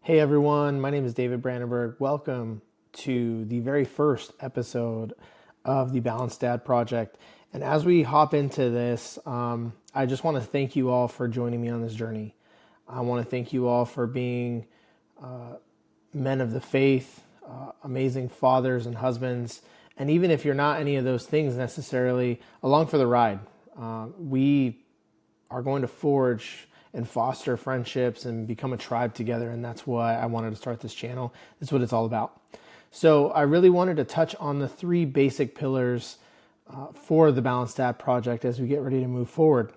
Hey everyone, my name is David Brandenburg. Welcome to the very first episode of the Balanced Dad Project. And as we hop into this, I just want to thank you all for joining me on this journey. I want to thank you all for being men of the faith, amazing fathers and husbands. And even if you're not any of those things necessarily, along for the ride. We are going to forge and foster friendships and become a tribe together. And that's why I wanted to start this channel. That's what it's all about. So I really wanted to touch on the three basic pillars for the Balanced Dad Project as we get ready to move forward.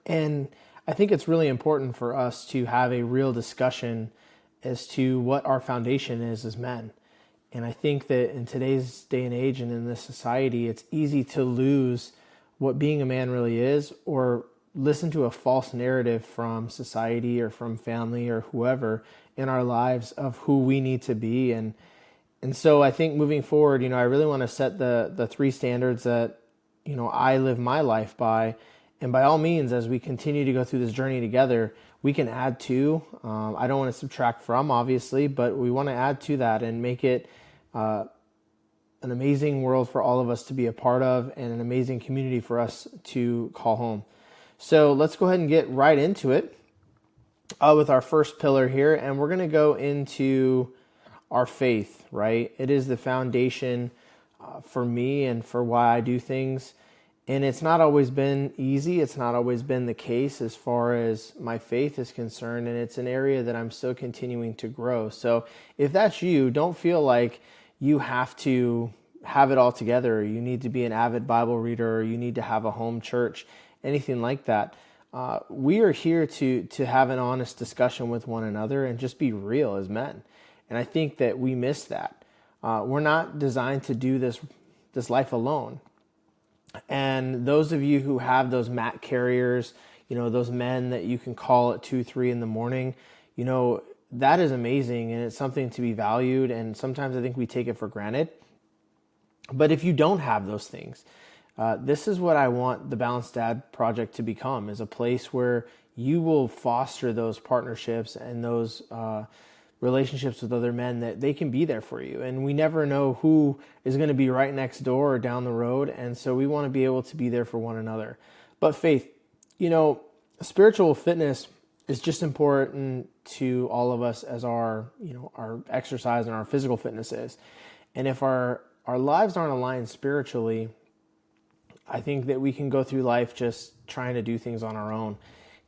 And I think it's really important for us to have a real discussion as to what our foundation is as men. And I think that in today's day and age and in this society, it's easy to lose what being a man really is, or listen to a false narrative from society or from family or whoever in our lives of who we need to be. And so I think moving forward, I really want to set the three standards that, I live my life by. And by all means, as we continue to go through this journey together, we can add to. I don't want to subtract from, obviously, but we want to add to that and make it an amazing world for all of us to be a part of and an amazing community for us to call home. So let's go ahead and get right into it with our first pillar here. And we're going to go into our faith, right? It is the foundation for me and for why I do things. And it's not always been easy. It's not always been the case as far as my faith is concerned. And it's an area that I'm still continuing to grow. So if that's you, don't feel like you have to have it all together. You need to be an avid Bible reader, or you need to have a home church, anything like that. We are here to have an honest discussion with one another and just be real as men. And I think that we miss that. We're not designed to do this life alone. And those of you who have those mat carriers, those men that you can call at 2, 3 in the morning, that is amazing, and it's something to be valued. And sometimes I think we take it for granted. But if you don't have those things, this is what I want the Balanced Dad Project to become, is a place where you will foster those partnerships and those relationships with other men, that they can be there for you. And we never know who is going to be right next door or down the road. And so we want to be able to be there for one another. But faith, spiritual fitness is just important to all of us as our exercise and our physical fitness is. And if our lives aren't aligned spiritually, I think that we can go through life just trying to do things on our own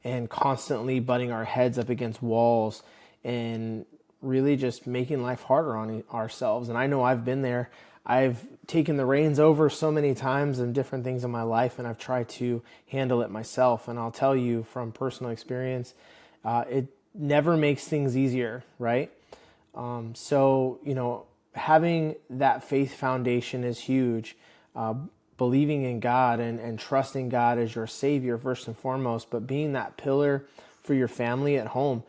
and constantly butting our heads up against walls and really just making life harder on ourselves. And I know I've been there. I've taken the reins over so many times in different things in my life, and I've tried to handle it myself. And I'll tell you from personal experience, it never makes things easier, right? So, having that faith foundation is huge. Believing in God and trusting God as your Savior first and foremost, but being that pillar for your family at home.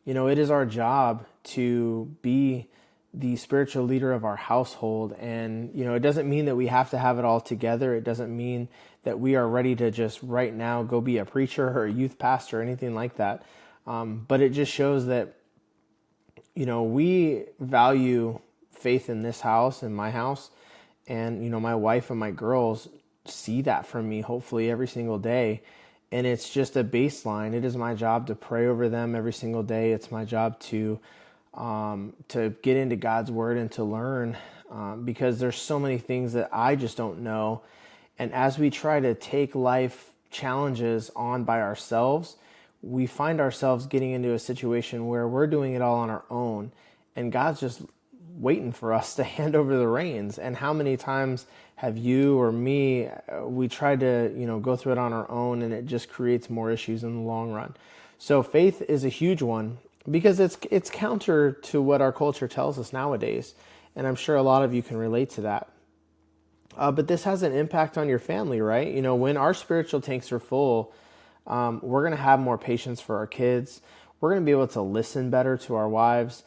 It is our job to be the spiritual leader of our household. And, it doesn't mean that we have to have it all together. It doesn't mean that we are ready to just right now go be a preacher or a youth pastor or anything like that. But it just shows that, we value faith in this house, in my house. And, my wife and my girls see that from me, hopefully every single day. And it's just a baseline. It is my job to pray over them every single day. It's my job to get into God's word and to learn, because there's so many things that I just don't know. And as we try to take life challenges on by ourselves, we find ourselves getting into a situation where we're doing it all on our own. And God's just waiting for us to hand over the reins. And how many times have you or me, we tried to, go through it on our own, and it just creates more issues in the long run. So faith is a huge one, because it's counter to what our culture tells us nowadays. And I'm sure a lot of you can relate to that. But this has an impact on your family, right? When our spiritual tanks are full, we're going to have more patience for our kids. We're going to be able to listen better to our wives.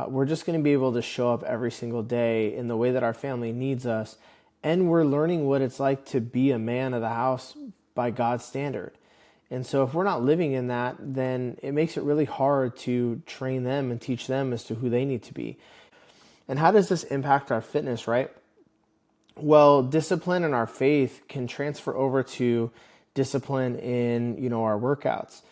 We're just going to be able to show up every single day in the way that our family needs us. And we're learning what it's like to be a man of the house by God's standard. And so if we're not living in that, then it makes it really hard to train them and teach them as to who they need to be. And how does this impact our fitness, right? Well, discipline in our faith can transfer over to discipline in, our workouts.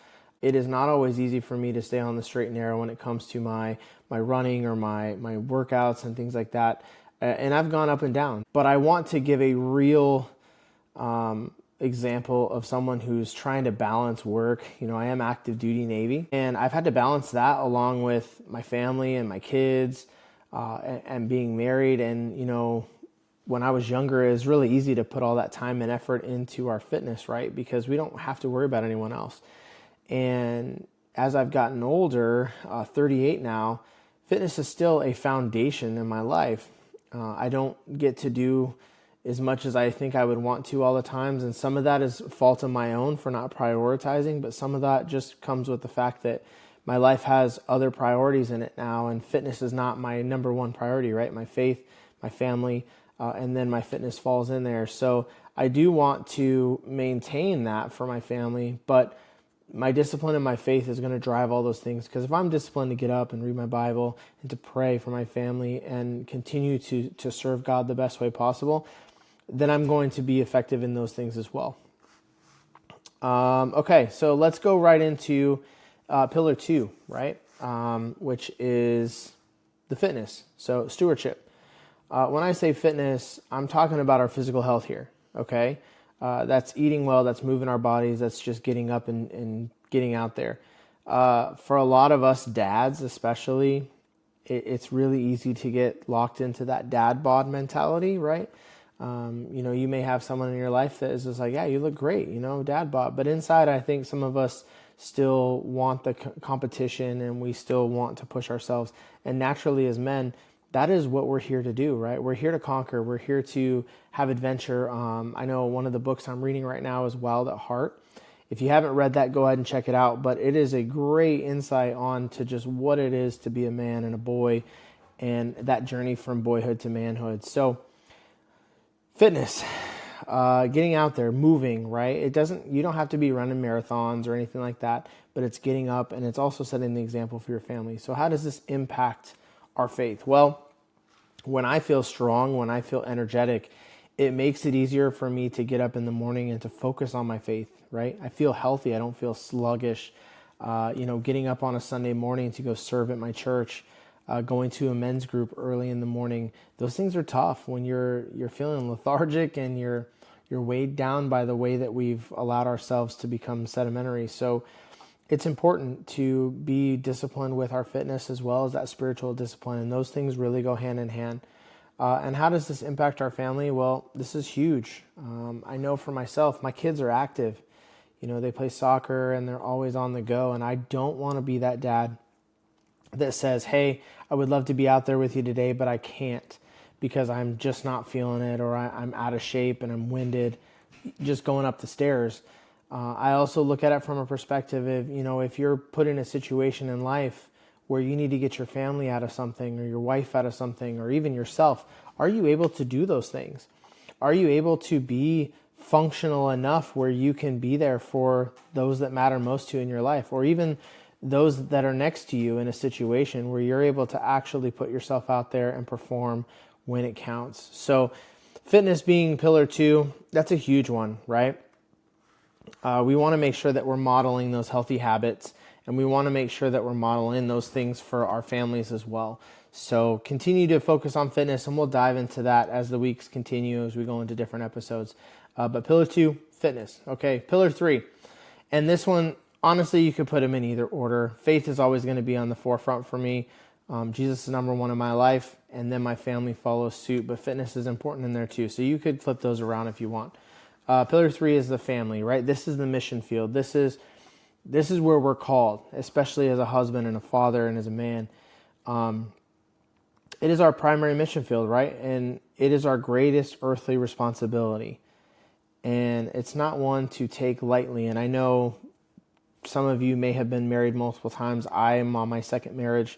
It is not always easy for me to stay on the straight and narrow when it comes to my running or my workouts and things like that. And I've gone up and down. But I want to give a real example of someone who's trying to balance work. I am active duty Navy, and I've had to balance that along with my family and my kids and being married. And, when I was younger, it was really easy to put all that time and effort into our fitness, right? Because we don't have to worry about anyone else. And as I've gotten older, 38 now, fitness is still a foundation in my life. I don't get to do as much as I think I would want to all the times. And some of that is fault of my own for not prioritizing, but some of that just comes with the fact that my life has other priorities in it now, and fitness is not my number one priority, right? My faith, my family, and then my fitness falls in there. So I do want to maintain that for my family, but my discipline and my faith is going to drive all those things. Because if I'm disciplined to get up and read my Bible and to pray for my family and continue to serve God the best way possible, then I'm going to be effective in those things as well. Okay, so let's go right into pillar 2, right? Which is the fitness. So stewardship. When I say fitness, I'm talking about our physical health here, okay? That's eating well, that's moving our bodies, that's just getting up and getting out there. For a lot of us dads especially, it's really easy to get locked into that dad bod mentality, right? You may have someone in your life that is just like, yeah, you look great, dad bod. But inside, I think some of us still want the competition, and we still want to push ourselves. And naturally as men, that is what we're here to do, right? We're here to conquer. We're here to have adventure. I know one of the books I'm reading right now is Wild at Heart. If you haven't read that, go ahead and check it out. But it is a great insight on to just what it is to be a man and a boy, and that journey from boyhood to manhood. So fitness, getting out there, moving, right? You don't have to be running marathons or anything like that, but it's getting up, and it's also setting the example for your family. So how does this impact our faith? Well, when I feel strong, when I feel energetic, it makes it easier for me to get up in the morning and to focus on my faith, right? I feel healthy. I don't feel sluggish. Getting up on a Sunday morning to go serve at my church, going to a men's group early in the morning, those things are tough when you're feeling lethargic and you're weighed down by the way that we've allowed ourselves to become sedimentary. So it's important to be disciplined with our fitness as well as that spiritual discipline, and those things really go hand in hand. And how does this impact our family? Well, this is huge. I know for myself, my kids are active. They play soccer and they're always on the go, and I don't want to be that dad that says, hey, I would love to be out there with you today, but I can't because I'm just not feeling it, or I'm out of shape and I'm winded just going up the stairs. I also look at it from a perspective of, if you're put in a situation in life where you need to get your family out of something, or your wife out of something, or even yourself, are you able to do those things? Are you able to be functional enough where you can be there for those that matter most to you in your life, or even those that are next to you in a situation where you're able to actually put yourself out there and perform when it counts? So fitness being pillar 2, that's a huge one, right? We want to make sure that we're modeling those healthy habits, and we want to make sure that we're modeling those things for our families as well. So continue to focus on fitness, and we'll dive into that as the weeks continue, as we go into different episodes. But pillar 2, fitness. Okay, pillar 3. And this one, honestly, you could put them in either order. Faith is always going to be on the forefront for me. Jesus is number 1 in my life, and then my family follows suit. But fitness is important in there too. So you could flip those around if you want. Pillar 3 is the family, right? This is the mission field. This is where we're called, especially as a husband and a father and as a man. It is our primary mission field, right? And it is our greatest earthly responsibility. And it's not one to take lightly. And I know some of you may have been married multiple times. I am on my second marriage.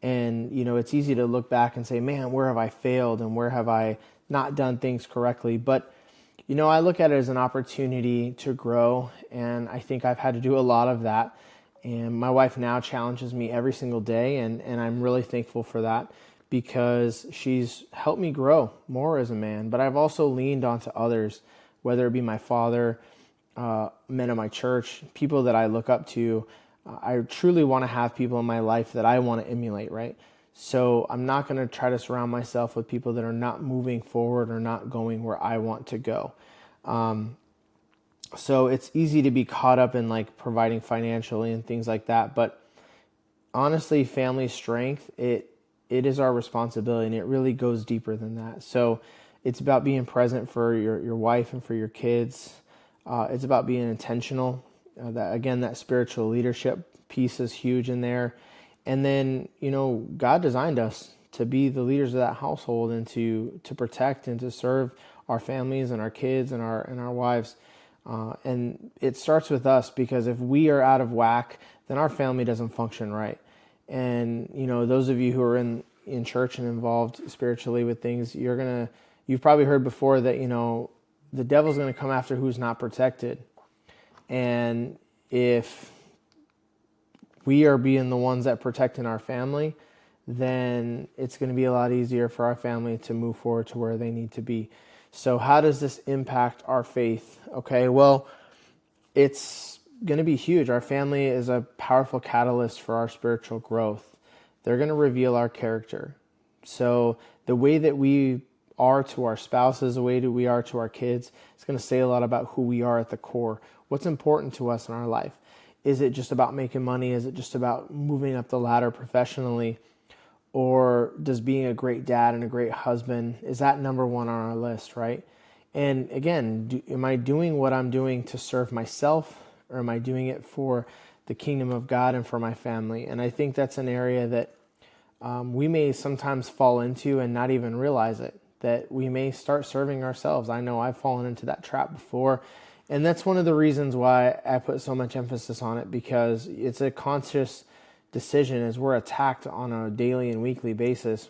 And, it's easy to look back and say, man, where have I failed? And where have I not done things correctly? But I look at it as an opportunity to grow, and I think I've had to do a lot of that. And my wife now challenges me every single day, and I'm really thankful for that because she's helped me grow more as a man. But I've also leaned onto others, whether it be my father, men in my church, people that I look up to. I truly want to have people in my life that I want to emulate, right? So I'm not going to try to surround myself with people that are not moving forward or not going where I want to go. So it's easy to be caught up in like providing financially and things like that. But honestly, family strength, it is our responsibility, and it really goes deeper than that. So it's about being present for your wife and for your kids. It's about being intentional. That spiritual leadership piece is huge in there. And then, God designed us to be the leaders of that household and to protect and to serve our families and our kids and our wives. And it starts with us, because if we are out of whack, then our family doesn't function right. And, those of you who are in church and involved spiritually with things, you've probably heard before that, the devil's going to come after who's not protected. And if we are being the ones that protect in our family, then it's going to be a lot easier for our family to move forward to where they need to be. So how does this impact our faith? Okay, well, it's going to be huge. Our family is a powerful catalyst for our spiritual growth. They're going to reveal our character. So the way that we are to our spouses, the way that we are to our kids, it's going to say a lot about who we are at the core. What's important to us in our life? Is it just about making money? Is it just about moving up the ladder professionally? Or does being a great dad and a great husband, is that number one on our list, right? And again, am I doing what I'm doing to serve myself, or am I doing it for the kingdom of God and for my family? And I think that's an area that we may sometimes fall into and not even realize it, that we may start serving ourselves. I know I've fallen into that trap before. And that's one of the reasons why I put so much emphasis on it, because it's a conscious decision as we're attacked on a daily and weekly basis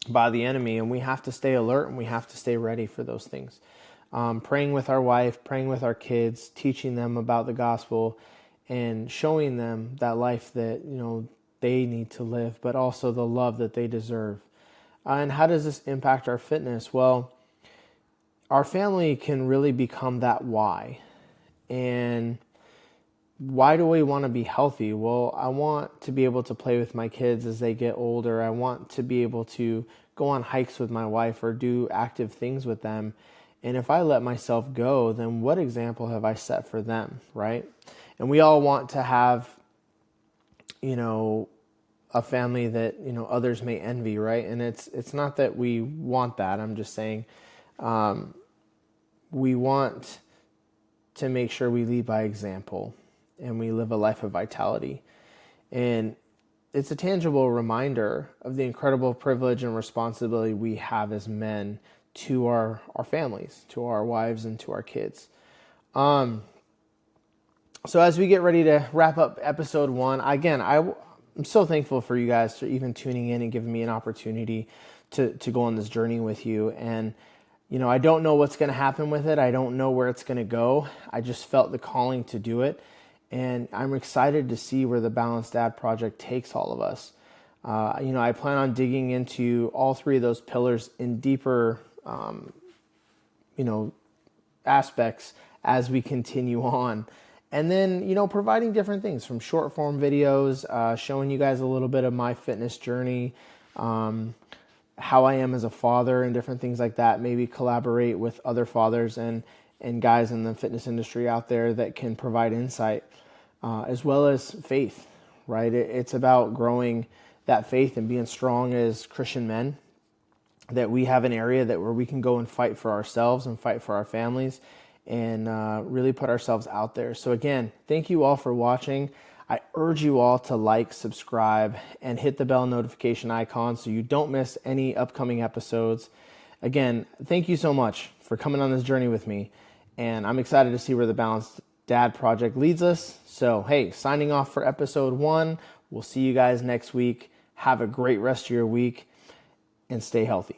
by the enemy, and we have to stay alert and we have to stay ready for those things. Praying with our wife, praying with our kids, teaching them about the gospel, and showing them that life that they need to live, but also the love that they deserve. And how does this impact our fitness? Well, our family can really become that why. And why do we want to be healthy? Well, I want to be able to play with my kids as they get older. I want to be able to go on hikes with my wife or do active things with them. And if I let myself go, then what example have I set for them, right? And we all want to have, a family that, others may envy, right? And it's not that we want that. I'm just saying we want to make sure we lead by example and we live a life of vitality. And it's a tangible reminder of the incredible privilege and responsibility we have as men to our families, to our wives, and to our kids. So as we get ready to wrap up episode 1, again, I'm so thankful for you guys for even tuning in and giving me an opportunity to go on this journey with you. And I don't know what's going to happen with it. I don't know where it's going to go. I just felt the calling to do it. And I'm excited to see where the Balanced Dad Project takes all of us. I plan on digging into all 3 of those pillars in deeper, aspects as we continue on. And then, providing different things from short form videos, showing you guys a little bit of my fitness journey, how I am as a father and different things like that. Maybe collaborate with other fathers and guys in the fitness industry out there that can provide insight, as well as faith, right? It's about growing that faith and being strong as Christian men, that we have an area where we can go and fight for ourselves and fight for our families and really put ourselves out there. So again, thank you all for watching. I urge you all to like, subscribe, and hit the bell notification icon so you don't miss any upcoming episodes. Again, thank you so much for coming on this journey with me, and I'm excited to see where the Balanced Dad Project leads us. So, hey, signing off for episode 1. We'll see you guys next week. Have a great rest of your week, and stay healthy.